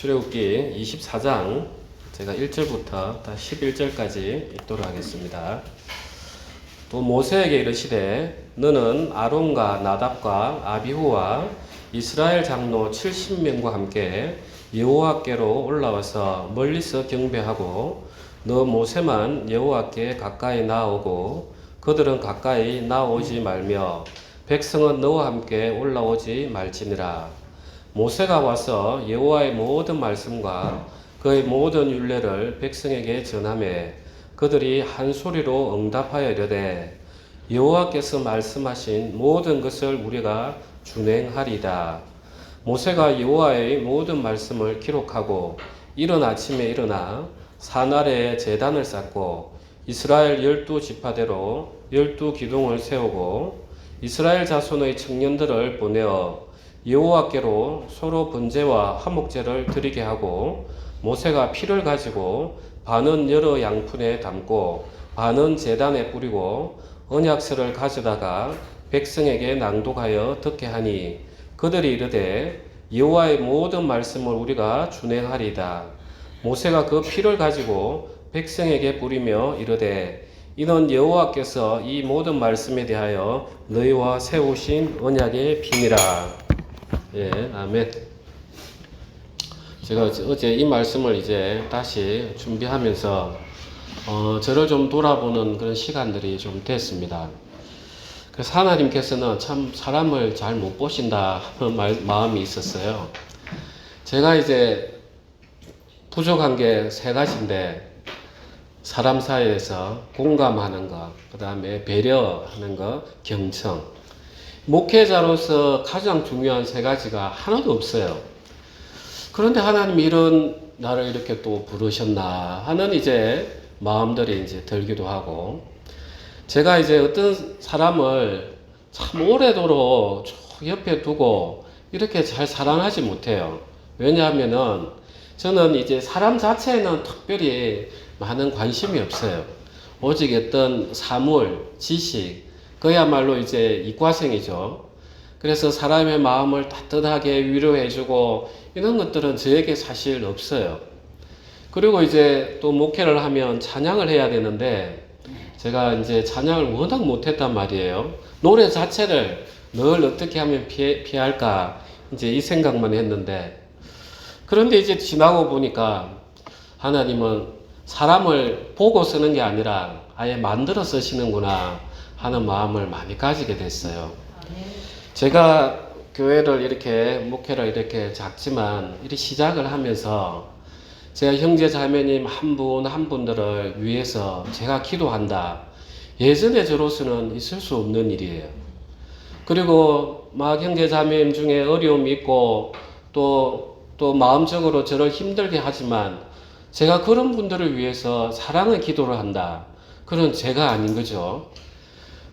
출애굽기 24장 제가 1절부터 11절까지 읽도록 하겠습니다. 또 모세에게 이르시되 너는 아론과 나답과 아비후와 이스라엘 장로 70명과 함께 여호와께로 올라와서 멀리서 경배하고 너 모세만 여호와께 가까이 나아오고 그들은 가까이 나오지 말며 백성은 너와 함께 올라오지 말지니라. 모세가 와서 여호와의 모든 말씀과 그의 모든 율례를 백성에게 전하매 그들이 한 소리로 응답하여 이르되 여호와께서 말씀하신 모든 것을 우리가 준행하리이다. 모세가 여호와의 모든 말씀을 기록하고 이른 아침에 일어나 산 아래에 제단을 쌓고 이스라엘 12지파대로 12기둥을 세우고 이스라엘 자손의 청년들을 보내어 여호와께로 서로 번제와 화목제를 드리게 하고 모세가 피를 가지고 반은 여러 양푼에 담고 반은 제단에 뿌리고 언약서를 가져다가 백성에게 낭독하여 듣게 하니 그들이 이르되 여호와의 모든 말씀을 우리가 준행하리이다. 모세가 그 피를 가지고 백성에게 뿌리며 이르되 이는 여호와께서 이 모든 말씀에 대하여 너희와 세우신 언약의 피니라. 예, 아멘. 제가 어제 이 말씀을 이제 다시 준비하면서 저를 좀 돌아보는 그런 시간들이 좀 됐습니다. 그래서 하나님께서는 참 사람을 잘 못 보신다 하는 마음이 있었어요. 제가 이제 부족한 게 세 가지인데 사람 사이에서 공감하는 것, 그 다음에 배려하는 것, 경청. 목회자로서 가장 중요한 세 가지가 하나도 없어요. 그런데 하나님이 이런 나를 이렇게 또 부르셨나 하는 이제 마음들이 이제 들기도 하고, 제가 이제 어떤 사람을 참 오래도록 쭉 옆에 두고 이렇게 잘 사랑하지 못해요. 왜냐하면은 저는 이제 사람 자체에는 특별히 많은 관심이 없어요. 오직 어떤 사물, 지식, 그야말로 이제 이과생이죠. 그래서 사람의 마음을 따뜻하게 위로해주고 이런 것들은 저에게 사실 없어요. 그리고 이제 또 목회를 하면 찬양을 해야 되는데 제가 이제 찬양을 워낙 못했단 말이에요. 노래 자체를 늘 어떻게 하면 피할까 이제 이 생각만 했는데, 그런데 이제 지나고 보니까 하나님은 사람을 보고 쓰는 게 아니라 아예 만들어 쓰시는구나 하는 마음을 많이 가지게 됐어요. 제가 교회를 이렇게 목회를 이렇게 작지만 이렇게 시작을 하면서 제가 형제 자매님 한 분 한 분들을 위해서 제가 기도한다. 예전에 저로서는 있을 수 없는 일이에요. 그리고 막 형제 자매님 중에 어려움이 있고 또 마음적으로 저를 힘들게 하지만 제가 그런 분들을 위해서 사랑의 기도를 한다. 그런 제가 아닌 거죠.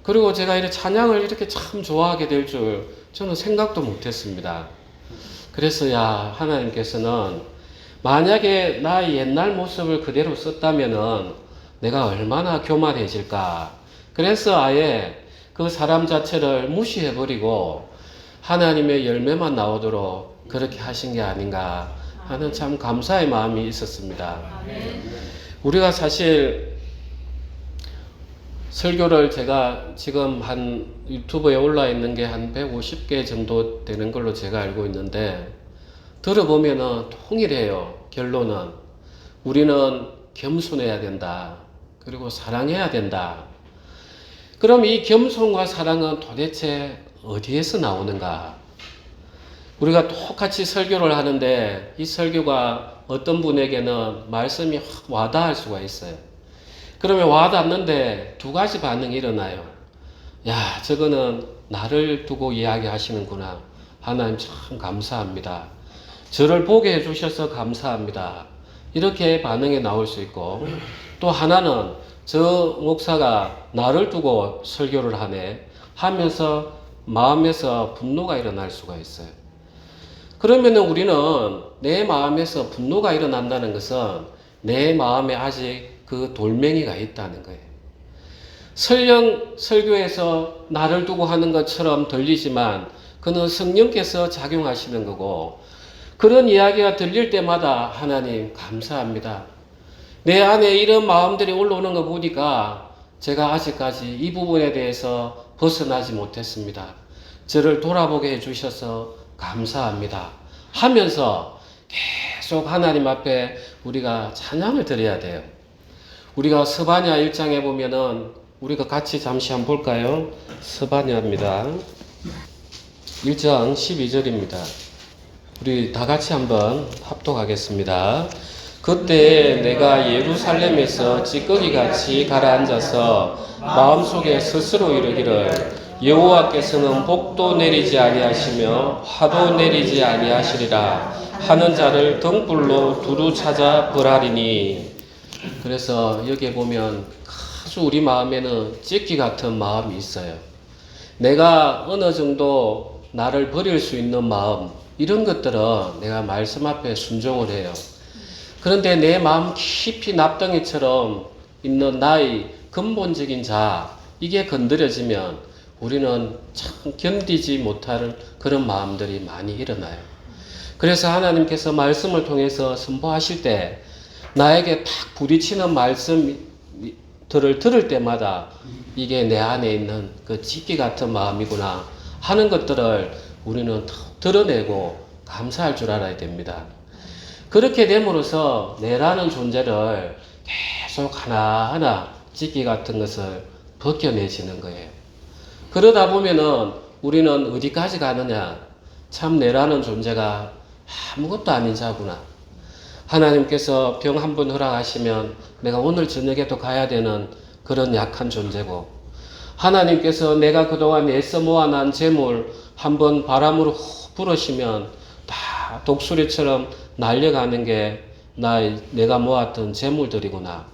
그리고 제가 이렇게 찬양을 이렇게 참 좋아하게 될 줄 저는 생각도 못했습니다. 그래서 하나님께서는 만약에 나의 옛날 모습을 그대로 썼다면은 내가 얼마나 교만해질까. 그래서 아예 그 사람 자체를 무시해버리고 하나님의 열매만 나오도록 그렇게 하신 게 아닌가 하는 참 감사의 마음이 있었습니다. 우리가 사실 설교를 제가 지금 한 유튜브에 올라 있는 게 한 150개 정도 되는 걸로 제가 알고 있는데, 들어보면은 통일해요. 결론은 우리는 겸손해야 된다. 그리고 사랑해야 된다. 그럼 이 겸손과 사랑은 도대체 어디에서 나오는가? 우리가 똑같이 설교를 하는데 이 설교가 어떤 분에게는 말씀이 확 와닿을 수가 있어요. 그러면 와닿는데 두 가지 반응이 일어나요. 저거는 나를 두고 이야기하시는구나. 하나님 참 감사합니다. 저를 보게 해주셔서 감사합니다. 이렇게 반응이 나올 수 있고, 또 하나는 저 목사가 나를 두고 설교를 하네 하면서 마음에서 분노가 일어날 수가 있어요. 그러면 우리는 내 마음에서 분노가 일어난다는 것은 내 마음에 아직 그 돌멩이가 있다는 거예요. 설령 설교에서 나를 두고 하는 것처럼 들리지만 그는 성령께서 작용하시는 거고, 그런 이야기가 들릴 때마다 하나님 감사합니다. 내 안에 이런 마음들이 올라오는 거 보니까 제가 아직까지 이 부분에 대해서 벗어나지 못했습니다. 저를 돌아보게 해주셔서 감사합니다. 하면서 계속 하나님 앞에 우리가 찬양을 드려야 돼요. 우리가 스바냐 1장에 보면은 우리가 같이 잠시 한번 볼까요? 스바냐입니다. 1장 12절입니다. 우리 다 같이 한번 합독하겠습니다. 그때 내가 예루살렘에서 찌꺼기같이 가라앉아서 마음속에 스스로 이르기를 여호와께서는 복도 내리지 아니하시며 화도 내리지 아니하시리라 하는 자를 등불로 두루 찾아 벌하리니. 그래서 여기에 보면 아주 우리 마음에는 찢기 같은 마음이 있어요. 내가 어느 정도 나를 버릴 수 있는 마음, 이런 것들은 내가 말씀 앞에 순종을 해요. 그런데 내 마음 깊이 납덩이처럼 있는 나의 근본적인 자, 이게 건드려지면 우리는 참 견디지 못할 그런 마음들이 많이 일어나요. 그래서 하나님께서 말씀을 통해서 선포하실 때 나에게 탁 부딪히는 말씀들을 들을 때마다 이게 내 안에 있는 그 찢기 같은 마음이구나 하는 것들을 우리는 드러내고 감사할 줄 알아야 됩니다. 그렇게 됨으로써 내라는 존재를 계속 하나하나 찢기 같은 것을 벗겨내지는 거예요. 그러다 보면은 우리는 어디까지 가느냐? 참 내라는 존재가 아무것도 아닌 자구나. 하나님께서 병 한 번 허락하시면 내가 오늘 저녁에도 가야 되는 그런 약한 존재고, 하나님께서 내가 그동안 애써 모아난 재물 한번 바람으로 훅 불으시면 다 독수리처럼 날려가는 게 내가 모았던 재물들이구나.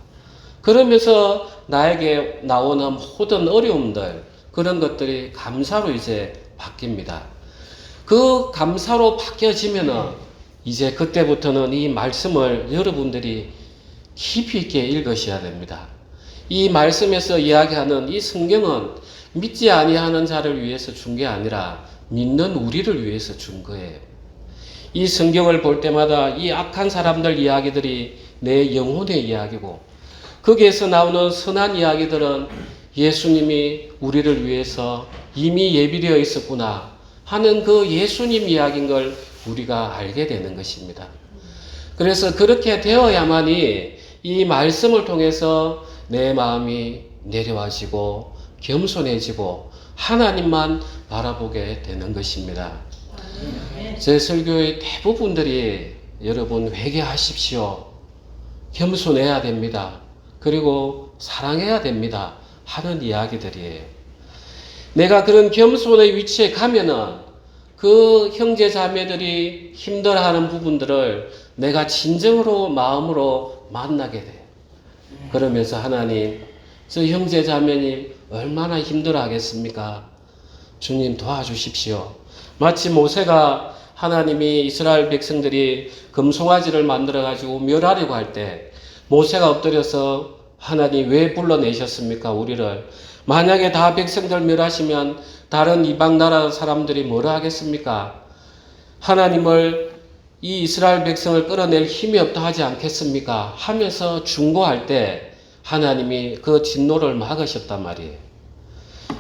그러면서 나에게 나오는 모든 어려움들, 그런 것들이 감사로 이제 바뀝니다. 그 감사로 바뀌어지면은 이제 그때부터는 이 말씀을 여러분들이 깊이 있게 읽으셔야 됩니다. 이 말씀에서 이야기하는 이 성경은 믿지 아니하는 자를 위해서 준 게 아니라 믿는 우리를 위해서 준 거예요. 이 성경을 볼 때마다 이 악한 사람들 이야기들이 내 영혼의 이야기고, 거기에서 나오는 선한 이야기들은 예수님이 우리를 위해서 이미 예비되어 있었구나 하는 그 예수님 이야기인 걸 우리가 알게 되는 것입니다. 그래서 그렇게 되어야만이 이 말씀을 통해서 내 마음이 내려와지고 겸손해지고 하나님만 바라보게 되는 것입니다. 제 설교의 대부분들이 여러분 회개하십시오. 겸손해야 됩니다. 그리고 사랑해야 됩니다. 하는 이야기들이에요. 내가 그런 겸손의 위치에 가면은 그 형제 자매들이 힘들어하는 부분들을 내가 진정으로 마음으로 만나게 돼요. 그러면서 하나님, 저 형제 자매님 얼마나 힘들어하겠습니까? 주님 도와주십시오. 마치 모세가 하나님이 이스라엘 백성들이 금송아지를 만들어 가지고 멸하려고 할 때 모세가 엎드려서 하나님 왜 불러내셨습니까? 우리를. 만약에 다 백성들 멸하시면 다른 이방 나라 사람들이 뭐라 하겠습니까? 하나님을, 이 이스라엘 백성을 끌어낼 힘이 없다 하지 않겠습니까? 하면서 중보할 때 하나님이 그 진노를 막으셨단 말이에요.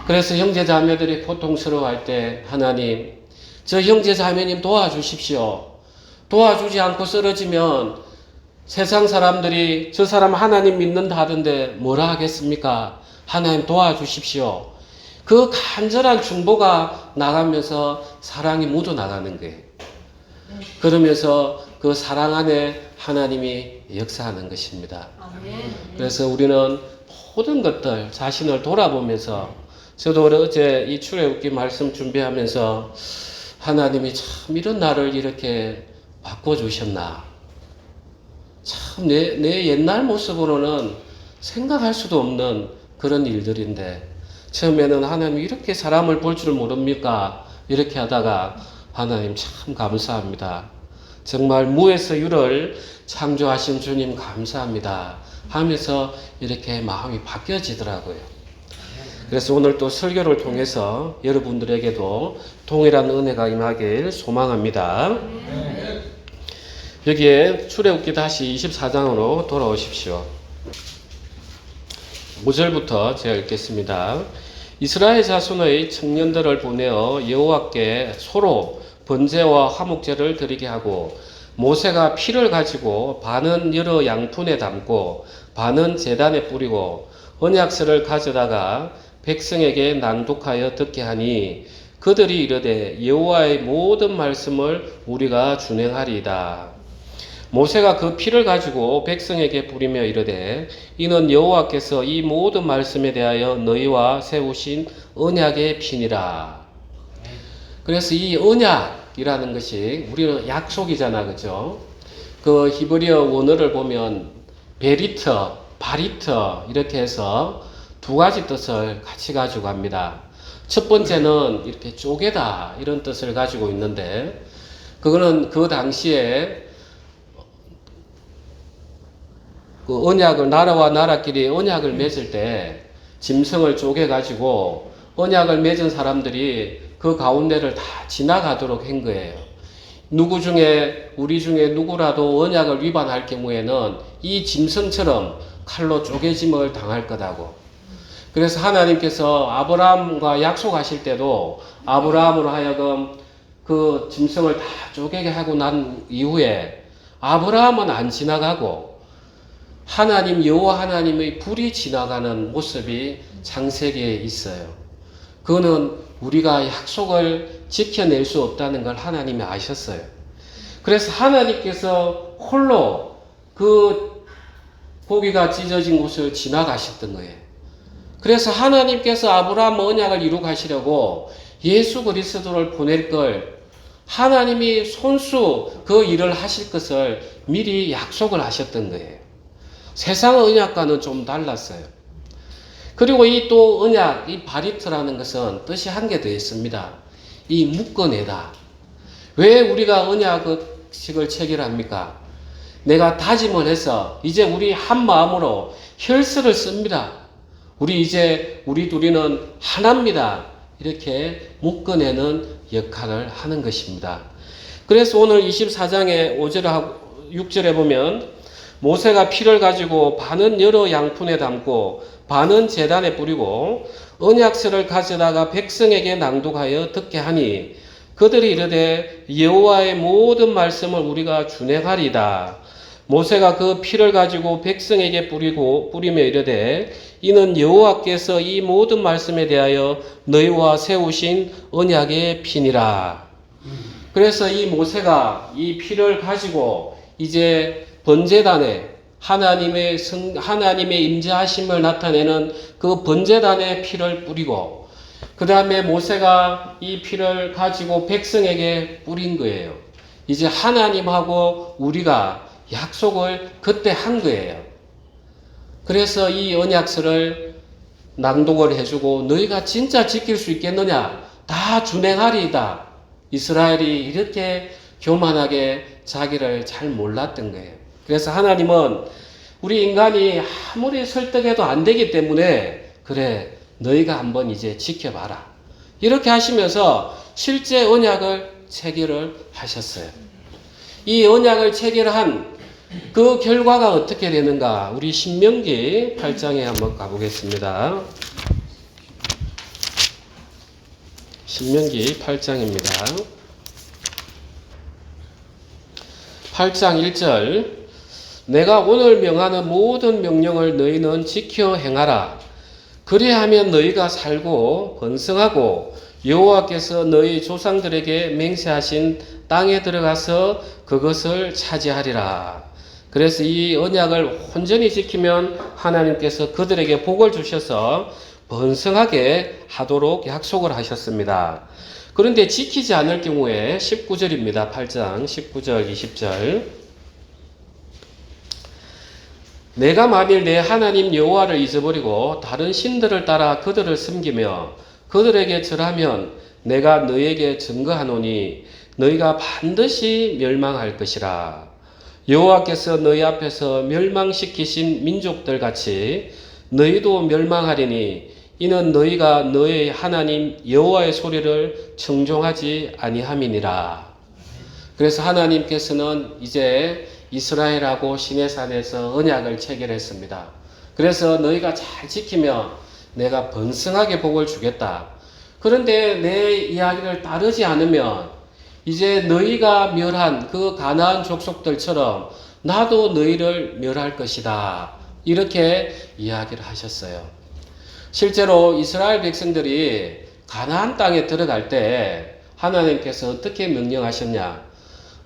그래서 형제 자매들이 고통스러워할 때 하나님, 저 형제 자매님 도와주십시오. 도와주지 않고 쓰러지면 세상 사람들이 저 사람 하나님 믿는다 하던데 뭐라 하겠습니까? 하나님 도와주십시오. 그 간절한 중보가 나가면서 사랑이 묻어나가는 거예요. 그러면서 그 사랑 안에 하나님이 역사하는 것입니다. 그래서 우리는 모든 것들 자신을 돌아보면서, 저도 어제 이 출애굽기 말씀 준비하면서 하나님이 참 이런 나를 이렇게 바꿔주셨나. 참 내 옛날 모습으로는 생각할 수도 없는 그런 일들인데, 처음에는 하나님 이렇게 사람을 볼 줄 모릅니까? 이렇게 하다가 하나님 참 감사합니다. 정말 무에서 유를 창조하신 주님 감사합니다 하면서 이렇게 마음이 바뀌어지더라고요. 그래서 오늘 또 설교를 통해서 여러분들에게도 동일한 은혜가 임하길 소망합니다. 여기에 출애굽기 다시 24장으로 돌아오십시오. 5절부터 제가 읽겠습니다. 이스라엘 자손의 청년들을 보내어 여호와께 소로 번제와 화목제를 드리게 하고 모세가 피를 가지고 반은 여러 양푼에 담고 반은 제단에 뿌리고 언약서를 가져다가 백성에게 낭독하여 듣게 하니 그들이 이르되 여호와의 모든 말씀을 우리가 준행하리이다. 모세가 그 피를 가지고 백성에게 뿌리며 이르되 이는 여호와께서 이 모든 말씀에 대하여 너희와 세우신 언약의 피니라. 그래서 이 언약이라는 것이 우리는 약속이잖아, 그죠? 그 히브리어 원어를 보면 베리트, 바리트 이렇게 해서 두 가지 뜻을 같이 가지고 갑니다. 첫 번째는 이렇게 쪼개다 이런 뜻을 가지고 있는데 그거는 그 당시에 그 언약을 나라와 나라끼리 언약을 맺을 때 짐승을 쪼개 가지고 언약을 맺은 사람들이 그 가운데를 다 지나가도록 한 거예요. 누구 중에 우리 중에 누구라도 언약을 위반할 경우에는 이 짐승처럼 칼로 쪼개짐을 당할 거다고. 그래서 하나님께서 아브라함과 약속하실 때도 아브라함으로 하여금 그 짐승을 다 쪼개게 하고 난 이후에 아브라함은 안 지나가고 하나님 여호와 하나님의 불이 지나가는 모습이 창세기에 있어요. 그거는 우리가 약속을 지켜낼 수 없다는 걸 하나님이 아셨어요. 그래서 하나님께서 홀로 그 고기가 찢어진 곳을 지나가셨던 거예요. 그래서 하나님께서 아브라함 언약을 이루가시려고 예수 그리스도를 보낼 걸 하나님이 손수 그 일을 하실 것을 미리 약속을 하셨던 거예요. 세상의 언약과는 좀 달랐어요. 그리고 이 또 언약, 이 바리트라는 것은 뜻이 한 개 더 있습니다. 이 묶어내다. 왜 우리가 언약식을 체결합니까? 내가 다짐을 해서 이제 우리 한 마음으로 혈서를 씁니다. 우리 이제 우리 둘이는 하나입니다. 이렇게 묶어내는 역할을 하는 것입니다. 그래서 오늘 24장의 5절하고 6절에 보면 모세가 피를 가지고 반은 여러 양푼에 담고 반은 제단에 뿌리고 언약서를 가져다가 백성에게 낭독하여 듣게 하니 그들이 이르되 여호와의 모든 말씀을 우리가 준행하리이다. 모세가 그 피를 가지고 백성에게 뿌리며 이르되 이는 여호와께서 이 모든 말씀에 대하여 너희와 세우신 언약의 피니라. 그래서 이 모세가 이 피를 가지고 이제 번제단에 하나님의 임재하심을 나타내는 그 번제단에 피를 뿌리고 그 다음에 모세가 이 피를 가지고 백성에게 뿌린 거예요. 이제 하나님하고 우리가 약속을 그때 한 거예요. 그래서 이 언약서를 낭독을 해주고 너희가 진짜 지킬 수 있겠느냐? 다 준행하리이다. 이스라엘이 이렇게 교만하게 자기를 잘 몰랐던 거예요. 그래서 하나님은 우리 인간이 아무리 설득해도 안 되기 때문에 그래 너희가 한번 이제 지켜봐라. 이렇게 하시면서 실제 언약을 체결을 하셨어요. 이 언약을 체결한 그 결과가 어떻게 되는가? 우리 신명기 8장에 한번 가보겠습니다. 신명기 8장입니다. 8장 1절 내가 오늘 명하는 모든 명령을 너희는 지켜 행하라. 그리하면 너희가 살고 번성하고 여호와께서 너희 조상들에게 맹세하신 땅에 들어가서 그것을 차지하리라. 그래서 이 언약을 온전히 지키면 하나님께서 그들에게 복을 주셔서 번성하게 하도록 약속을 하셨습니다. 그런데 지키지 않을 경우에 19절입니다. 8장 19절 20절 내가 만일 내 하나님 여호와를 잊어버리고 다른 신들을 따라 그들을 섬기며 그들에게 절하면 내가 너희에게 증거하노니 너희가 반드시 멸망할 것이라. 여호와께서 너희 앞에서 멸망시키신 민족들 같이 너희도 멸망하리니 이는 너희가 너희 하나님 여호와의 소리를 청종하지 아니함이니라. 그래서 하나님께서는 이제 이스라엘하고 시내산에서 언약을 체결했습니다. 그래서 너희가 잘 지키면 내가 번성하게 복을 주겠다. 그런데 내 이야기를 따르지 않으면 이제 너희가 멸한 그 가나안 족속들처럼 나도 너희를 멸할 것이다. 이렇게 이야기를 하셨어요. 실제로 이스라엘 백성들이 가나안 땅에 들어갈 때 하나님께서 어떻게 명령하셨냐?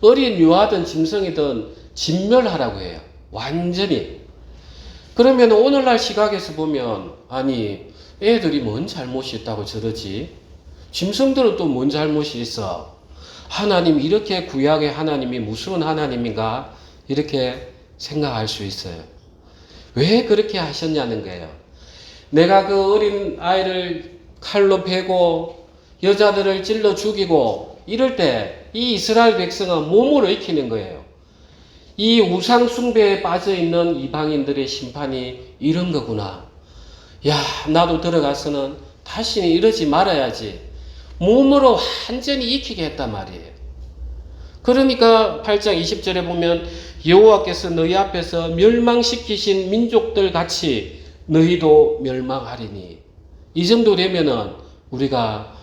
어린 유아든 짐승이든 진멸하라고 해요. 완전히. 그러면 오늘날 시각에서 보면 아니 애들이 뭔 잘못이 있다고 저러지? 짐승들은 또 뭔 잘못이 있어? 하나님 이렇게 구약의 하나님이 무서운 하나님인가? 이렇게 생각할 수 있어요. 왜 그렇게 하셨냐는 거예요. 내가 그 어린 아이를 칼로 베고 여자들을 찔러 죽이고 이럴 때 이 이스라엘 백성은 몸으로 익히는 거예요. 이 우상 숭배에 빠져 있는 이방인들의 심판이 이런 거구나. 야, 나도 들어가서는 다시는 이러지 말아야지. 몸으로 완전히 익히게 했단 말이에요. 그러니까 8장 20절에 보면 여호와께서 너희 앞에서 멸망시키신 민족들 같이 너희도 멸망하리니. 이 정도 되면은 우리가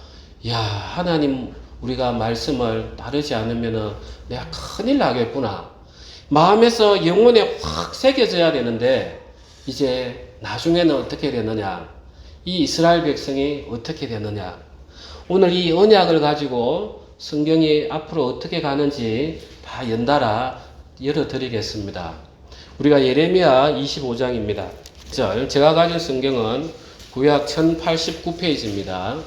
하나님 우리가 말씀을 따르지 않으면은 내가 큰일 나겠구나. 마음에서 영혼에 확 새겨져야 되는데 이제 나중에는 어떻게 되느냐? 이 이스라엘 백성이 어떻게 되느냐? 오늘 이 언약을 가지고 성경이 앞으로 어떻게 가는지 다 연달아 열어드리겠습니다. 우리가 예레미야 25장입니다. 제가 가진 성경은 구약 1089페이지입니다.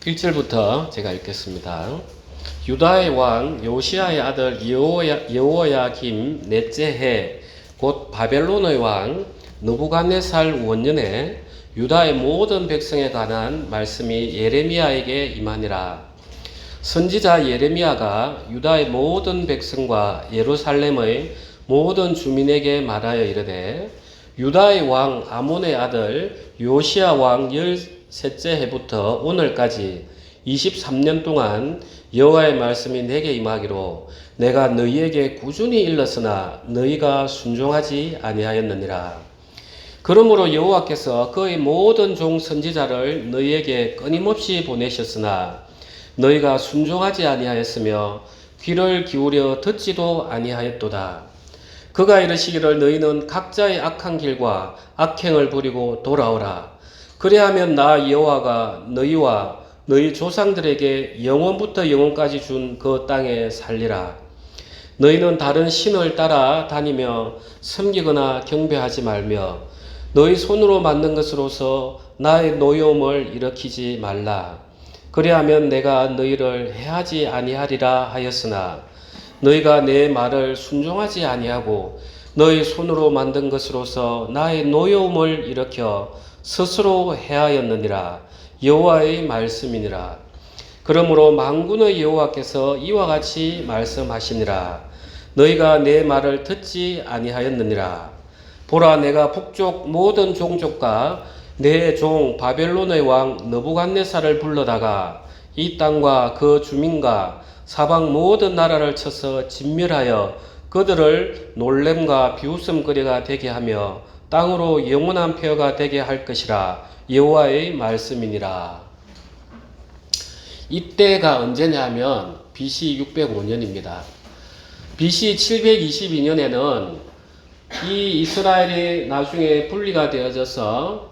(1절부터) 제가 읽겠습니다. 유다의 왕 요시야의 아들 여호야김 넷째 해 곧 바벨론의 왕 느부갓네살 원년에 유다의 모든 백성에 관한 말씀이 예레미야에게 임하니라. 선지자 예레미야가 유다의 모든 백성과 예루살렘의 모든 주민에게 말하여 이르되 유다의 왕 아몬의 아들 요시야 왕 13째 해부터 오늘까지 23년 동안 여호와의 말씀이 내게 임하기로 내가 너희에게 꾸준히 일렀으나 너희가 순종하지 아니하였느니라. 그러므로 여호와께서 그의 모든 종 선지자를 너희에게 끊임없이 보내셨으나 너희가 순종하지 아니하였으며 귀를 기울여 듣지도 아니하였도다. 그가 이르시기를 너희는 각자의 악한 길과 악행을 버리고 돌아오라. 그래야면 나 여호와가 너희와 너희 조상들에게 영원부터 영원까지 준 그 땅에 살리라. 너희는 다른 신을 따라 다니며 섬기거나 경배하지 말며 너희 손으로 만든 것으로서 나의 노여움을 일으키지 말라. 그리하면 내가 너희를 해하지 아니하리라 하였으나 너희가 내 말을 순종하지 아니하고 너희 손으로 만든 것으로서 나의 노여움을 일으켜 스스로 해하였느니라. 여호와의 말씀이니라. 그러므로 만군의 여호와께서 이와 같이 말씀하시니라. 너희가 내 말을 듣지 아니하였느니라. 보라, 내가 북쪽 모든 종족과 내 종 바벨론의 왕 느부갓네살을 불러다가 이 땅과 그 주민과 사방 모든 나라를 쳐서 진멸하여 그들을 놀램과 비웃음거리가 되게 하며 땅으로 영원한 폐허가 되게 할 것이라. 여호와의 말씀이니라. 이때가 언제냐면 BC 605년입니다. BC 722년에는 이 이스라엘이 나중에 분리가 되어져서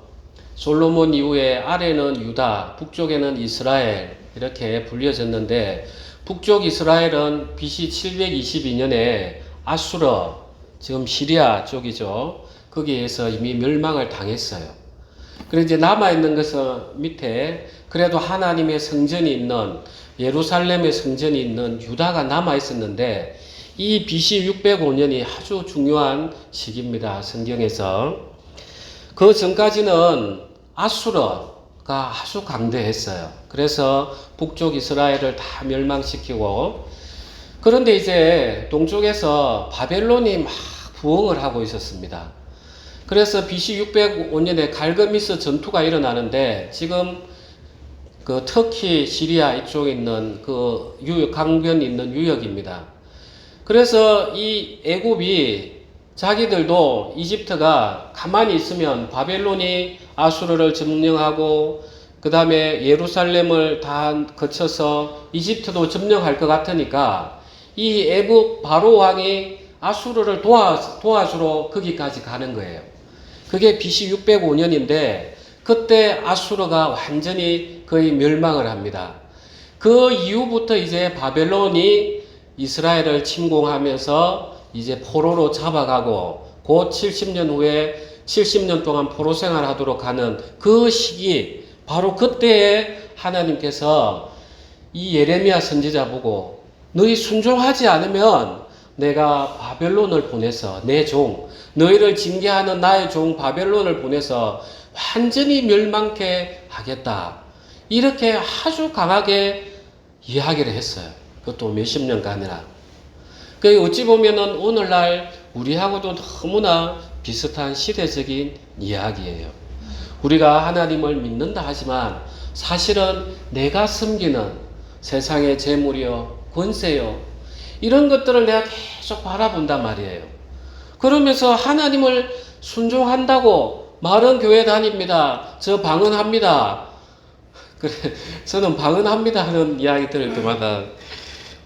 솔로몬 이후에 아래는 유다, 북쪽에는 이스라엘 이렇게 불려졌는데 북쪽 이스라엘은 BC 722년에 아수르, 지금 시리아 쪽이죠. 거기에서 이미 멸망을 당했어요. 그래서 이제 남아있는 것은 밑에 그래도 하나님의 성전이 있는 예루살렘의 성전이 있는 유다가 남아있었는데 이 BC 605년이 아주 중요한 시기입니다. 성경에서. 그 전까지는 아수르가 아주 강대했어요. 그래서 북쪽 이스라엘을 다 멸망시키고 그런데 이제 동쪽에서 바벨론이 막 부흥을 하고 있었습니다. 그래서 BC 605년에 갈그미스 전투가 일어나는데 지금 그 터키, 시리아 이쪽에 있는 그 강변이 있는 유역입니다. 그래서 이 애굽이 자기들도 이집트가 가만히 있으면 바벨론이 아수르를 점령하고 그 다음에 예루살렘을 다 거쳐서 이집트도 점령할 것 같으니까 이 애굽 바로 왕이 아수르를 도와주러 거기까지 가는 거예요. 그게 BC 605년인데 그때 아수르가 완전히 거의 멸망을 합니다. 그 이후부터 이제 바벨론이 이스라엘을 침공하면서 이제 포로로 잡아가고 곧 70년 후에 70년 동안 포로 생활하도록 하는 그 시기, 바로 그때에 하나님께서 이 예레미야 선지자 보고 너희 순종하지 않으면 내가 바벨론을 보내서 내 종, 너희를 징계하는 나의 종 바벨론을 보내서 완전히 멸망케 하겠다. 이렇게 아주 강하게 이야기를 했어요. 그것도 몇십 년간이나. 그 어찌 보면은 오늘날 우리하고도 너무나 비슷한 시대적인 이야기예요. 우리가 하나님을 믿는다 하지만 사실은 내가 섬기는 세상의 재물이요, 권세요, 이런 것들을 내가 계속 바라본단 말이에요. 그러면서 하나님을 순종한다고 말은 교회 다닙니다. 저 방언합니다. 그래, 저는 방언합니다 하는 이야기 들을 때마다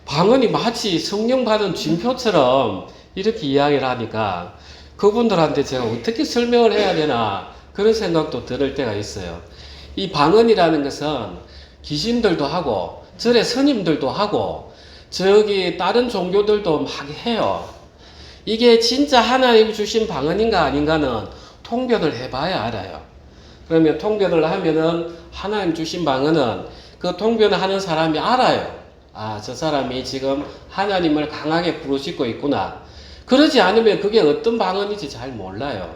방언이 마치 성령 받은 징표처럼 이렇게 이야기를 하니까 그분들한테 제가 어떻게 설명을 해야 되나 그런 생각도 들을 때가 있어요. 이 방언이라는 것은 귀신들도 하고 절의 스님들도 하고 저기 다른 종교들도 막 해요. 이게 진짜 하나님 주신 방언인가 아닌가는 통변을 해봐야 알아요. 그러면 통변을 하면은 하나님 주신 방언은 그 통변을 하는 사람이 알아요. 아, 저 사람이 지금 하나님을 강하게 부르짖고 있구나. 그러지 않으면 그게 어떤 방언인지 잘 몰라요.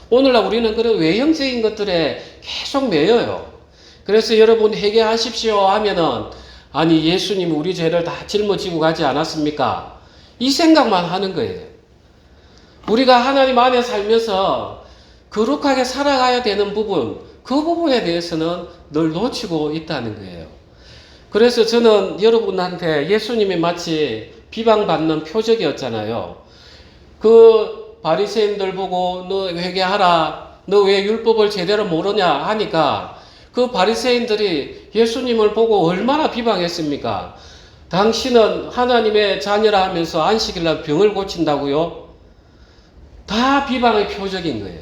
오늘날 우리는 그런 외형적인 것들에 계속 매여요. 그래서 여러분 회개하십시오 하면은 아니 예수님 우리 죄를 다 짊어지고 가지 않았습니까? 이 생각만 하는 거예요. 우리가 하나님 안에 살면서 거룩하게 살아가야 되는 부분, 그 부분에 대해서는 늘 놓치고 있다는 거예요. 그래서 저는 여러분한테 예수님이 마치 비방받는 표적이었잖아요. 그 바리새인들 보고 너 회개하라, 너 왜 율법을 제대로 모르냐 하니까 그 바리새인들이 예수님을 보고 얼마나 비방했습니까? 당신은 하나님의 자녀라 하면서 안식일날 병을 고친다고요? 다 비방의 표적인 거예요.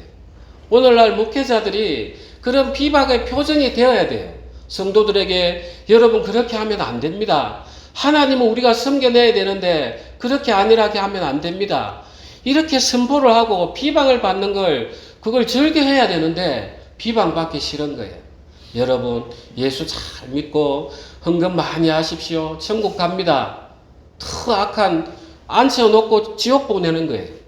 오늘날 목회자들이 그런 비방의 표정이 되어야 돼요. 성도들에게 여러분 그렇게 하면 안 됩니다. 하나님은 우리가 섬겨내야 되는데 그렇게 안일하게 하면 안 됩니다. 이렇게 선포를 하고 비방을 받는 걸 그걸 즐겨해야 되는데 비방받기 싫은 거예요. 여러분 예수 잘 믿고 헌금 많이 하십시오. 천국 갑니다. 더 악한 앉혀놓고 지옥 보내는 거예요.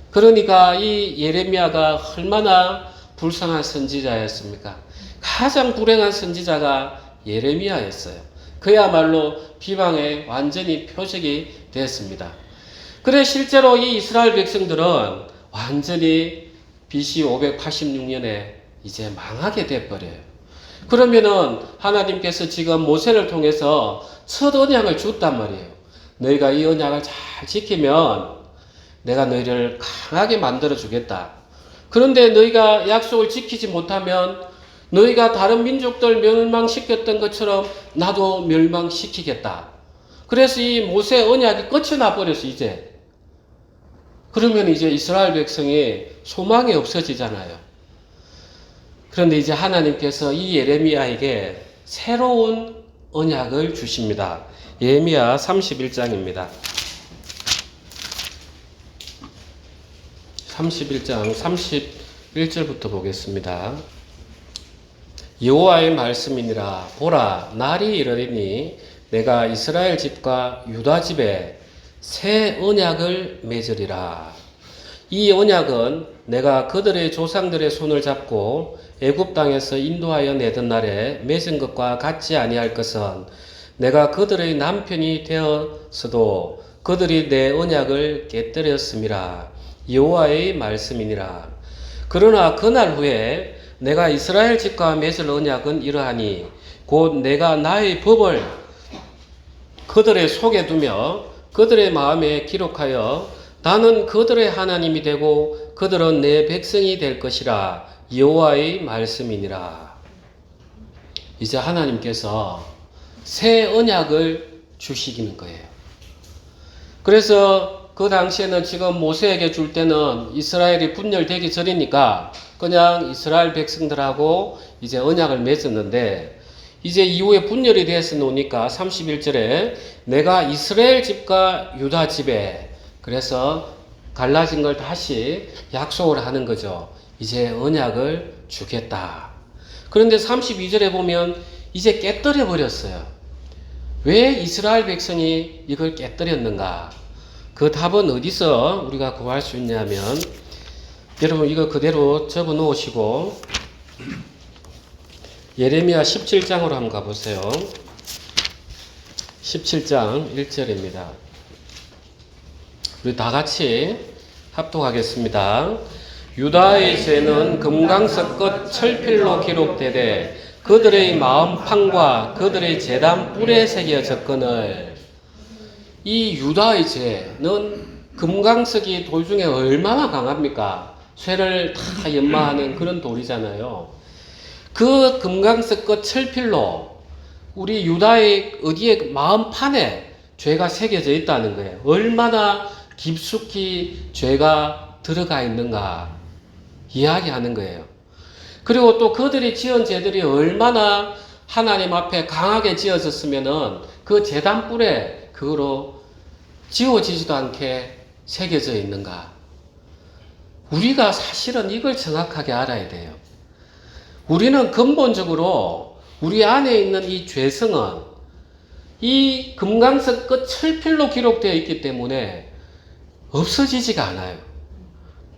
그러니까 이 예레미야가 얼마나 불쌍한 선지자였습니까? 가장 불행한 선지자가 예레미야였어요. 그야말로 비방의 완전히 표적이 되었습니다. 그래 실제로 이 이스라엘 백성들은 완전히 BC 586년에 이제 망하게 돼버려요. 그러면은 하나님께서 지금 모세를 통해서 첫 언약을 줬단 말이에요. 너희가 이 언약을 잘 지키면 내가 너희를 강하게 만들어 주겠다. 그런데 너희가 약속을 지키지 못하면 너희가 다른 민족들 멸망시켰던 것처럼 나도 멸망시키겠다. 그래서 이 모세 언약이 끝이 나버렸어 이제. 그러면 이제 이스라엘 백성이 소망이 없어지잖아요. 그런데 이제 하나님께서 이 예레미야에게 새로운 언약을 주십니다. 예레미야 31장입니다. 31장 31절부터 보겠습니다. 여호와의 말씀이니라. 보라, 날이 이르리니 내가 이스라엘 집과 유다 집에 새 언약을 맺으리라. 이 언약은 내가 그들의 조상들의 손을 잡고 애굽 땅에서 인도하여 내던 날에 맺은 것과 같지 아니할 것은 내가 그들의 남편이 되었어도 그들이 내 언약을 깨뜨렸음이라. 여호와의 말씀이니라. 그러나 그날 후에 내가 이스라엘 집과 맺을 언약은 이러하니 곧 내가 나의 법을 그들의 속에 두며 그들의 마음에 기록하여 나는 그들의 하나님이 되고 그들은 내 백성이 될 것이라. 여호와의 말씀이니라. 이제 하나님께서 새 언약을 주시기는 거예요. 그래서 그 당시에는 지금 모세에게 줄 때는 이스라엘이 분열되기 전이니까 그냥 이스라엘 백성들하고 이제 언약을 맺었는데, 이제 이후에 분열이 되어서 놓으니까 31절에 내가 이스라엘 집과 유다 집에, 그래서 갈라진 걸 다시 약속을 하는 거죠. 이제 언약을 주겠다. 그런데 32절에 보면 이제 깨뜨려 버렸어요. 왜 이스라엘 백성이 이걸 깨뜨렸는가? 그 답은 어디서 우리가 구할 수 있냐면, 여러분 이거 그대로 적어 놓으시고 예레미야 17장으로 한번 가보세요. 17장 1절입니다. 우리 다 같이 합독하겠습니다. 유다의 죄는 금강석 끝 철필로 기록되되 그들의 마음판과 그들의 제단 뿔에 새겨졌거늘. 이 유다의 죄는 금강석이 돌 중에 얼마나 강합니까? 쇠를 다 연마하는 그런 돌이잖아요. 그 금강석 끝 철필로 우리 유다의 어디에 마음판에 죄가 새겨져 있다는 거예요. 얼마나 깊숙이 죄가 들어가 있는가 이야기하는 거예요. 그리고 또 그들이 지은 죄들이 얼마나 하나님 앞에 강하게 지어졌으면은 그 제단 뿔에 그거로 지워지지도 않게 새겨져 있는가. 우리가 사실은 이걸 정확하게 알아야 돼요. 우리는 근본적으로 우리 안에 있는 이 죄성은 이 금강석 끝 철필로 기록되어 있기 때문에 없어지지가 않아요.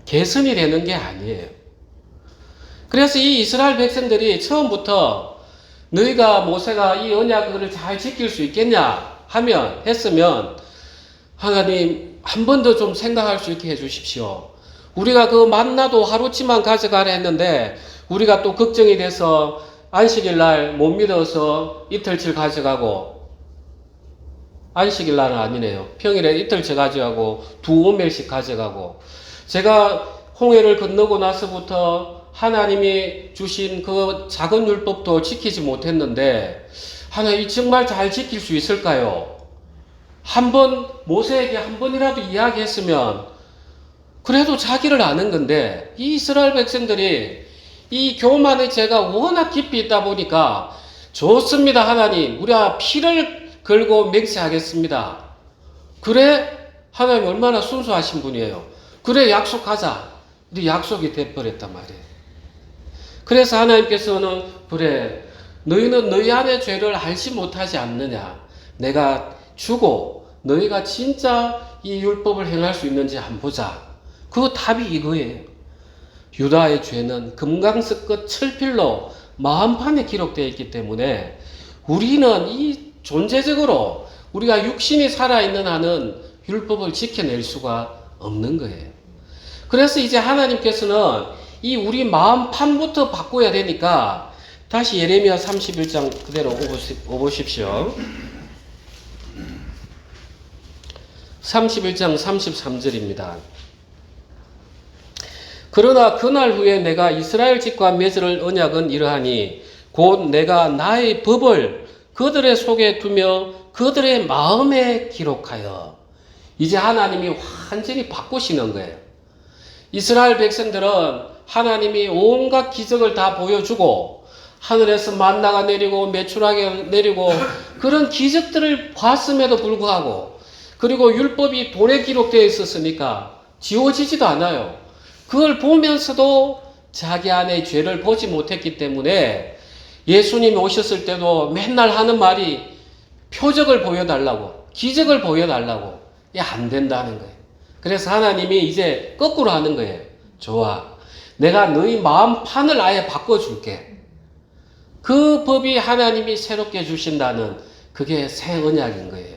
개선이 되는 게 아니에요. 그래서 이 이스라엘 백성들이 처음부터 너희가 모세가 이 언약을 잘 지킬 수 있겠냐 했으면 하나님 한 번 더 좀 생각할 수 있게 해주십시오. 우리가 그 만나도 하루치만 가져가려 했는데 우리가 또 걱정이 돼서 안식일 날 못 믿어서 이틀치 가져가고, 안식일 날은 아니네요. 평일에 이틀치 가져가고 두 오멜씩 가져가고, 제가 홍해를 건너고 나서부터 하나님이 주신 그 작은 율법도 지키지 못했는데 하나님이 정말 잘 지킬 수 있을까요? 모세에게 한 번이라도 이야기했으면 그래도 자기를 아는 건데, 이 이스라엘 백성들이 이 교만의 죄가 워낙 깊이 있다 보니까 좋습니다 하나님, 우리가 피를 걸고 맹세하겠습니다. 그래? 하나님 얼마나 순수하신 분이에요. 그래 약속하자. 근데 약속이 돼버렸단 말이에요. 그래서 하나님께서는 그래 너희는 너희 안의 죄를 알지 못하지 않느냐, 내가 주고 너희가 진짜 이 율법을 행할 수 있는지 한번 보자. 그 답이 이거예요. 유다의 죄는 금강석 끝 철필로 마음판에 기록되어 있기 때문에 우리는 이 존재적으로 우리가 육신이 살아있는 한은 율법을 지켜낼 수가 없는 거예요. 그래서 이제 하나님께서는 이 우리 마음판부터 바꿔야 되니까 다시 예레미야 31장 그대로 오보십시오. 31장 33절입니다. 그러나 그날 후에 내가 이스라엘 집과 맺을 언약은 이러하니 곧 내가 나의 법을 그들의 속에 두며 그들의 마음에 기록하여. 이제 하나님이 완전히 바꾸시는 거예요. 이스라엘 백성들은 하나님이 온갖 기적을 다 보여주고 하늘에서 만나가 내리고 메추라기가 내리고 그런 기적들을 봤음에도 불구하고, 그리고 율법이 돌에 기록되어 있었으니까 지워지지도 않아요. 그걸 보면서도 자기 안에 죄를 보지 못했기 때문에 예수님이 오셨을 때도 맨날 하는 말이 표적을 보여달라고, 기적을 보여달라고. 이게 안 된다는 거예요. 그래서 하나님이 이제 거꾸로 하는 거예요. 좋아, 내가 너희 마음판을 아예 바꿔줄게. 그 법이 하나님이 새롭게 주신다는, 그게 새 언약인 거예요.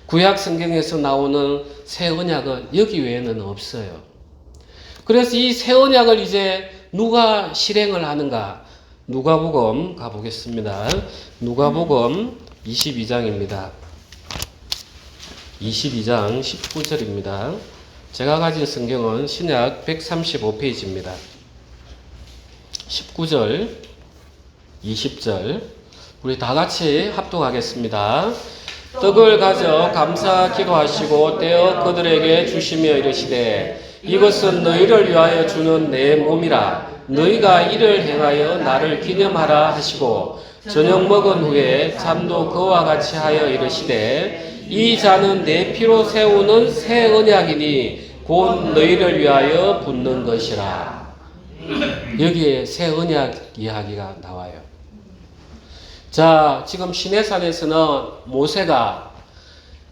구약 성경에서 나오는 새 언약은 여기 외에는 없어요. 그래서 이 새 언약을 이제 누가 실행을 하는가? 누가복음 가보겠습니다. 누가복음 22장입니다. 22장 19절입니다. 제가 가진 성경은 신약 135페이지입니다. 19절, 20절 우리 다 같이 합독하겠습니다. 떡을 가져 감사 기도하시고 떼어 그들에게 주시며 이르시되 이것은 너희를 위하여 주는 내 몸이라 너희가 이를 행하여 나를 기념하라 하시고 저녁 먹은 후에 잔도 그와 같이 하여 이르시되 이 잔은 내 피로 세우는 새 언약이니 곧 너희를 위하여 붓는 것이라. 여기에 새 언약 이야기가 나와요. 자, 지금 시내산에서는 모세가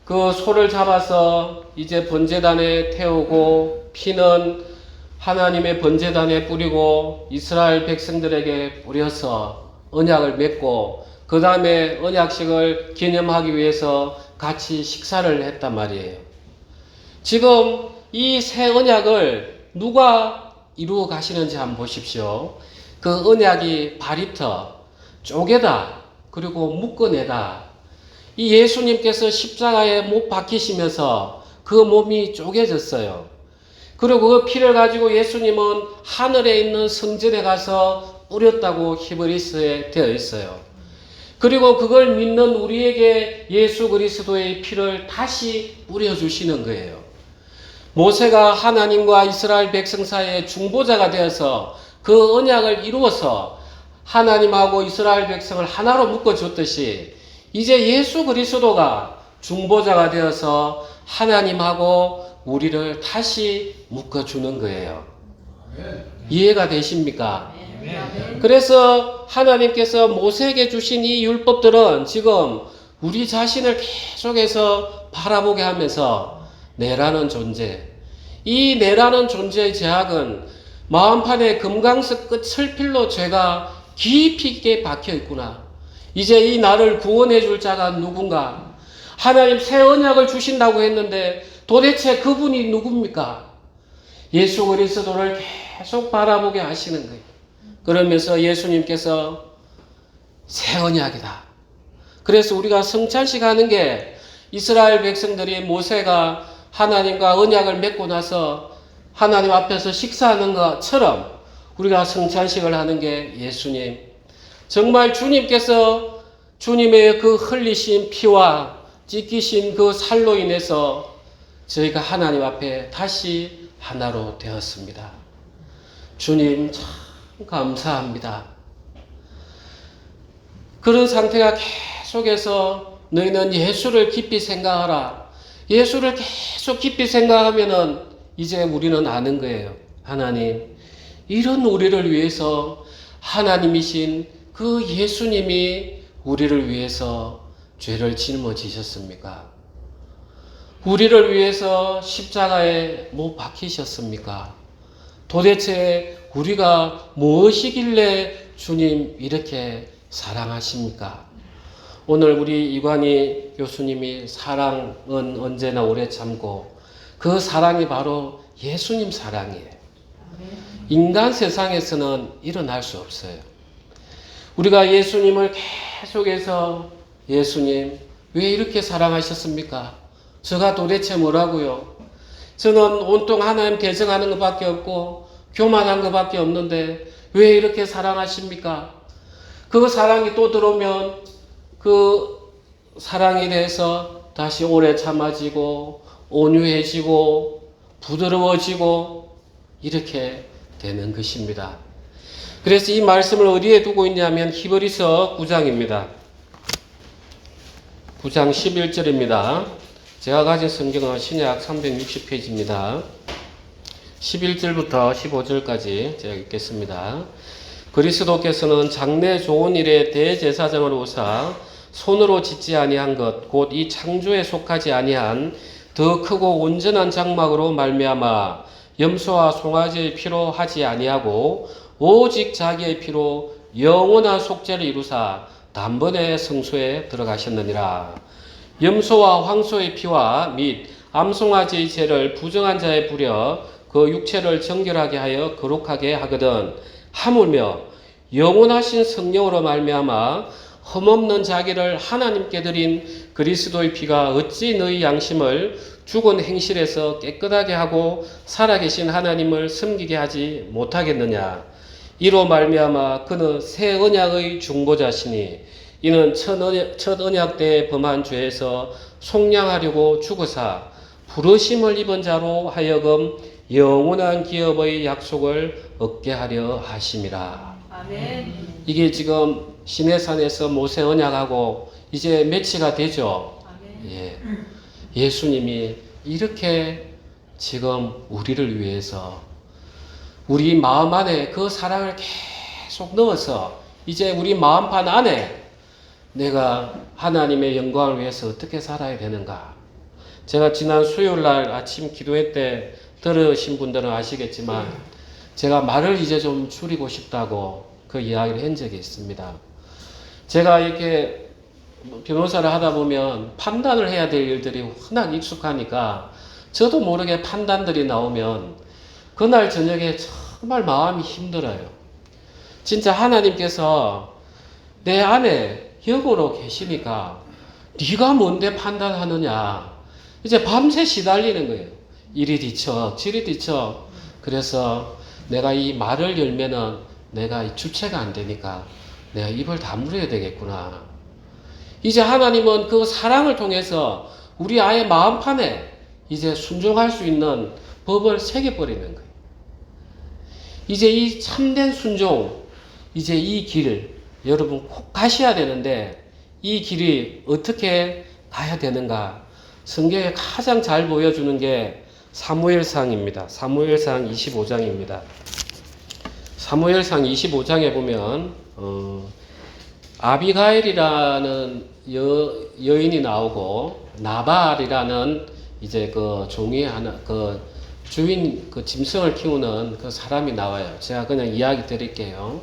그 소를 잡아서 이제 번제단에 태우고 피는 하나님의 번제단에 뿌리고 이스라엘 백성들에게 뿌려서 언약을 맺고 그 다음에 언약식을 기념하기 위해서 같이 식사를 했단 말이에요. 지금 이 새 언약을 누가 이루어 가시는지 한번 보십시오. 그 언약이 바리터, 쪼개다, 그리고 묶어내다. 이 예수님께서 십자가에 못 박히시면서 그 몸이 쪼개졌어요. 그리고 그 피를 가지고 예수님은 하늘에 있는 성전에 가서 뿌렸다고 히브리서에 되어 있어요. 그리고 그걸 믿는 우리에게 예수 그리스도의 피를 다시 뿌려주시는 거예요. 모세가 하나님과 이스라엘 백성 사이에 중보자가 되어서 그 언약을 이루어서 하나님하고 이스라엘 백성을 하나로 묶어줬듯이 이제 예수 그리스도가 중보자가 되어서 하나님하고 우리를 다시 묶어주는 거예요. 이해가 되십니까? 그래서 하나님께서 모세에게 주신 이 율법들은 지금 우리 자신을 계속해서 바라보게 하면서 내라는 존재, 이 내라는 존재의 제약은 마음판에 금강석 끝을필로 죄가 깊이 있게 박혀 있구나. 이제 이 나를 구원해 줄 자가 누군가? 하나님 새 언약을 주신다고 했는데 도대체 그분이 누굽니까? 예수 그리스도를 계속 바라보게 하시는 거예요. 그러면서 예수님께서 새 언약이다. 그래서 우리가 성찬식 하는 게 이스라엘 백성들이 모세가 하나님과 언약을 맺고 나서 하나님 앞에서 식사하는 것처럼 우리가 성찬식을 하는 게 예수님. 정말 주님께서 주님의 그 흘리신 피와 찢기신 그 살로 인해서 저희가 하나님 앞에 다시 하나로 되었습니다. 주님 참 감사합니다. 그런 상태가 계속해서 너희는 예수를 깊이 생각하라. 예수를 계속 깊이 생각하면은 이제 우리는 아는 거예요. 하나님, 이런 우리를 위해서 하나님이신 그 예수님이 우리를 위해서 죄를 짊어지셨습니까? 우리를 위해서 십자가에 못 박히셨습니까? 도대체 우리가 무엇이길래 주님 이렇게 사랑하십니까? 오늘 우리 이관희 교수님이 사랑은 언제나 오래 참고 그 사랑이 바로 예수님 사랑이에요. 인간 세상에서는 일어날 수 없어요. 우리가 예수님을 계속해서 예수님 왜 이렇게 사랑하셨습니까? 저가 도대체 뭐라고요? 저는 온통 하나님 대적하는 것밖에 없고 교만한 것밖에 없는데 왜 이렇게 사랑하십니까? 그 사랑이 또 들어오면 그 사랑에 대해서 다시 오래 참아지고 온유해지고 부드러워지고 이렇게 되는 것입니다. 그래서 이 말씀을 어디에 두고 있냐면 히브리서 9장입니다. 9장 11절입니다. 제가 가진 성경은 신약 360페이지입니다. 11절부터 15절까지 제가 읽겠습니다. 그리스도께서는 장래 좋은 일에 대제사장으로 오사 손으로 짓지 아니한 것 곧 이 창조에 속하지 아니한 더 크고 온전한 장막으로 말미암아 염소와 송아지의 피로 하지 아니하고 오직 자기의 피로 영원한 속죄를 이루사 단번에 성소에 들어가셨느니라. 염소와 황소의 피와 및 암송아지의 죄를 부정한 자에 부려 그 육체를 정결하게 하여 거룩하게 하거든. 하물며 영원하신 성령으로 말미암아 흠없는 자기를 하나님께 드린 그리스도의 피가 어찌 너희 양심을 죽은 행실에서 깨끗하게 하고 살아계신 하나님을 섬기게 하지 못하겠느냐. 이로 말미암아 그는 새 언약의 중보자시니 이는 첫 언약 때 범한 죄에서 속량하려고 죽으사 부르심을 입은 자로 하여금 영원한 기업의 약속을 얻게 하려 하심이라. 아멘. 이게 지금 시내산에서 모세 언약하고 이제 매치가 되죠. 아멘. 예. 예수님이 이렇게 지금 우리를 위해서 우리 마음 안에 그 사랑을 계속 넣어서 이제 우리 마음판 안에 내가 하나님의 영광을 위해서 어떻게 살아야 되는가. 제가 지난 수요일날 아침 기도회 때 들으신 분들은 아시겠지만 제가 말을 이제 좀 줄이고 싶다고 그 이야기를 한 적이 있습니다. 제가 이렇게 변호사를 하다 보면 판단을 해야 될 일들이 워낙 익숙하니까 저도 모르게 판단들이 나오면 그날 저녁에 정말 마음이 힘들어요. 진짜 하나님께서 내 안에 영으로 계시니까 네가 뭔데 판단하느냐. 이제 밤새 시달리는 거예요. 이리 뒤쳐 저리 뒤쳐. 그래서 내가 이 말을 열면은 내가 이 주체가 안 되니까 내가 입을 다물어야 되겠구나. 이제 하나님은 그 사랑을 통해서 우리 아예 마음판에 이제 순종할 수 있는 법을 새겨버리는 거예요. 이제 이 참된 순종, 이제 이 길, 여러분 꼭 가셔야 되는데 이 길이 어떻게 가야 되는가? 성경에 가장 잘 보여주는 게 사무엘상입니다. 사무엘상 25장입니다. 사무엘상 25장에 보면 아비가일이라는 여인이 나오고 나발이라는 이제 그 종이 하나 그 주인 그 짐승을 키우는 그 사람이 나와요. 제가 그냥 이야기 드릴게요.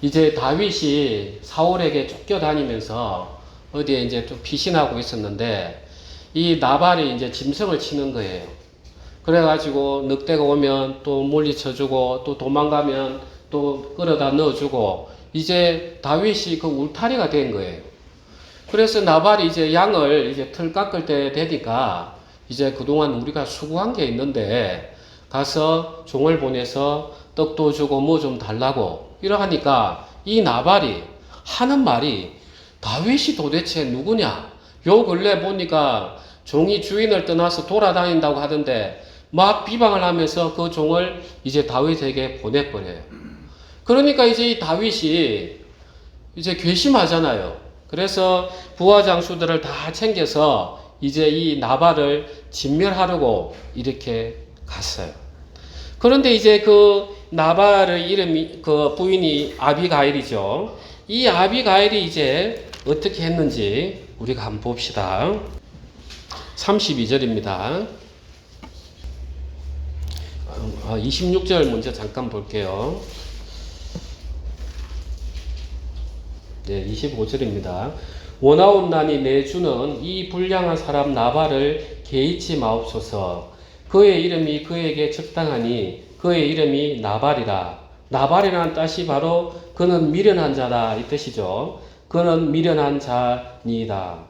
이제 다윗이 사울에게 쫓겨다니면서 어디에 이제 좀 피신하고 있었는데 이 나발이 이제 짐승을 치는 거예요. 그래가지고 늑대가 오면 또 물리쳐주고 또 도망가면 또 끌어다 넣어주고 이제 다윗이 그 울타리가 된 거예요. 그래서 나발이 이제 양을 이제 털 깎을 때 되니까 이제 그동안 우리가 수고한 게 있는데 가서 종을 보내서 떡도 주고 뭐 좀 달라고 이러하니까 이 나발이 하는 말이 다윗이 도대체 누구냐? 요 근래 보니까 종이 주인을 떠나서 돌아다닌다고 하던데 막 비방을 하면서 그 종을 이제 다윗에게 보내버려요. 그러니까 이제 이 다윗이 이제 괘씸하잖아요. 그래서 부하 장수들을 다 챙겨서 이제 이 나발을 진멸하려고 이렇게 갔어요. 그런데 이제 그 나발의 이름이 그 부인이 아비가일이죠. 이 아비가일이 이제 어떻게 했는지 우리가 한번 봅시다. 32절입니다. 26절 먼저 잠깐 볼게요. 네, 25절입니다. 원하옵나니 내 주는 이 불량한 사람 나발을 개의치 마옵소서. 그의 이름이 그에게 적당하니 그의 이름이 나발이라. 나발이라는 뜻이 바로 그는 미련한 자다 이 뜻이죠. 그는 미련한 자니이다.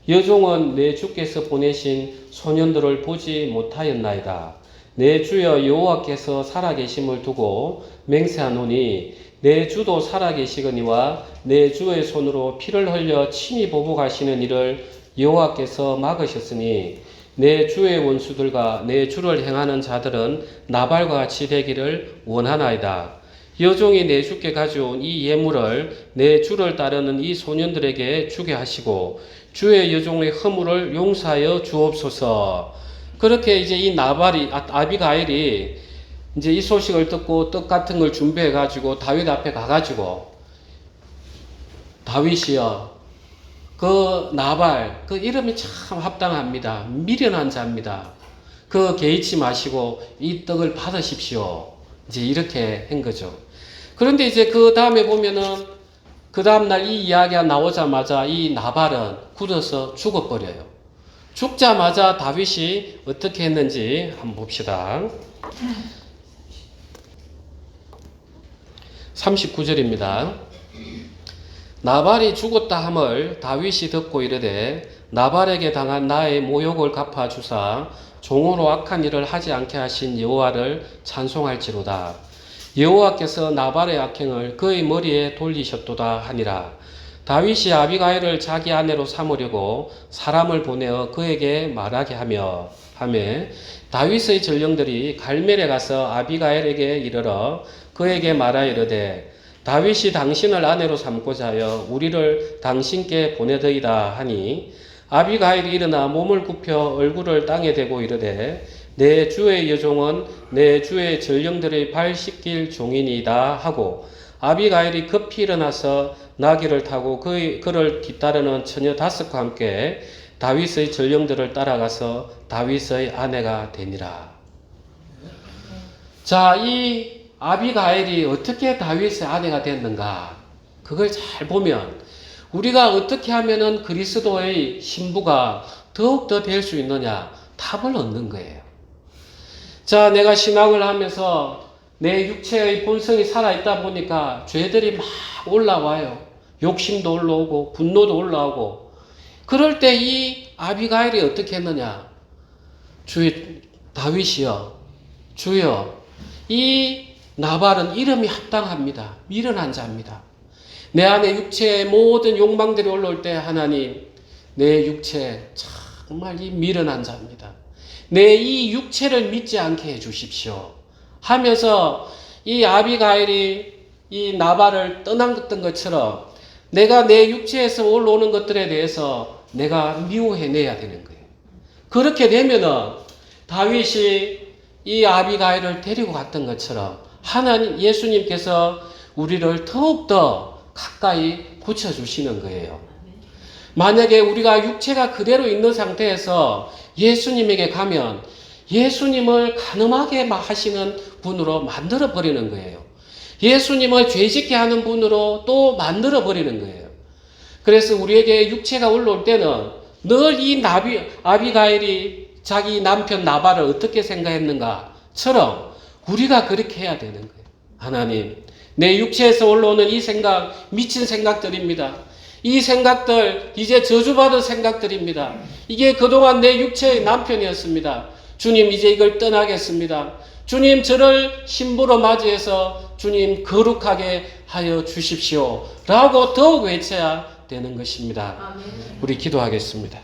여종은 내 주께서 보내신 소년들을 보지 못하였나이다. 내 주여 여호와께서 살아계심을 두고 맹세하노니 내 주도 살아계시거니와 내 주의 손으로 피를 흘려 친히 보복하시는 일을 여호와께서 막으셨으니 내 주의 원수들과 내 주를 행하는 자들은 나발과 같이 되기를 원하나이다. 여종이 내 주께 가져온 이 예물을 내 주를 따르는 이 소년들에게 주게 하시고 주의 여종의 허물을 용서하여 주옵소서. 그렇게 이제 이 나발이 아비가일이 이제 이 소식을 듣고 떡 같은 걸 준비해 가지고 다윗 앞에 가 가지고 다윗이여 그 나발 그 이름이 참 합당합니다. 미련한 자입니다. 그 개의치 마시고 이 떡을 받으십시오. 이제 이렇게 한 거죠. 그런데 이제 그 다음에 보면은 그 다음날 이 이야기가 나오자마자 이 나발은 굳어서 죽어버려요. 죽자마자 다윗이 어떻게 했는지 한번 봅시다. (39절입니다) 나발이 죽었다 함을 다윗이 듣고 이르되 나발에게 당한 나의 모욕을 갚아주사 종으로 악한 일을 하지 않게 하신 여호와를 찬송할지로다. 여호와께서 나발의 악행을 그의 머리에 돌리셨도다 하니라. 다윗이 아비가일을 자기 아내로 삼으려고 사람을 보내어 그에게 말하게 하며 다윗의 전령들이 갈멜에 가서 아비가일에게 이르러 그에게 말하여 이르되 다윗이 당신을 아내로 삼고자 하여 우리를 당신께 보내더이다 하니 아비가일이 일어나 몸을 굽혀 얼굴을 땅에 대고 이르되 내 주의 여종은 내 주의 전령들의 발 씻길 종이니이다 하고 아비가일이 급히 일어나서 나귀를 타고 그를 뒤따르는 처녀 5과 함께 다윗의 전령들을 따라가서 다윗의 아내가 되니라. 자, 이 아비가일이 어떻게 다윗의 아내가 됐는가? 그걸 잘 보면 우리가 어떻게 하면은 그리스도의 신부가 더욱더 될 수 있느냐? 답을 얻는 거예요. 자, 내가 신앙을 하면서 내 육체의 본성이 살아있다 보니까 죄들이 막 올라와요. 욕심도 올라오고 분노도 올라오고. 그럴 때 이 아비가일이 어떻게 했느냐? 다윗이여, 주여, 이 나발은 이름이 합당합니다. 미련한 자입니다. 내 안에 육체의 모든 욕망들이 올라올 때 하나님, 내 육체 정말 이 미련한 자입니다. 내 이 육체를 믿지 않게 해주십시오 하면서 이 아비가일이 이 나발을 떠났던 것처럼 내가 내 육체에서 올라오는 것들에 대해서 내가 미워해내야 되는 거예요. 그렇게 되면은 다윗이 이 아비가일을 데리고 갔던 것처럼 하나님, 예수님께서 우리를 더욱더 가까이 붙여주시는 거예요. 만약에 우리가 육체가 그대로 있는 상태에서 예수님에게 가면 예수님을 가늠하게 하시는 분으로 만들어버리는 거예요. 예수님을 죄짓게 하는 분으로 또 만들어버리는 거예요. 그래서 우리에게 육체가 올라올 때는 늘 이 아비가일이 자기 남편 나발을 어떻게 생각했는가처럼 우리가 그렇게 해야 되는 거예요. 하나님, 내 육체에서 올라오는 이 생각, 미친 생각들입니다. 이 생각들, 이제 저주받은 생각들입니다. 이게 그동안 내 육체의 남편이었습니다. 주님, 이제 이걸 떠나겠습니다. 주님, 저를 신부로 맞이해서 주님 거룩하게 하여 주십시오 라고 더욱 외쳐야 되는 것입니다. 우리 기도하겠습니다.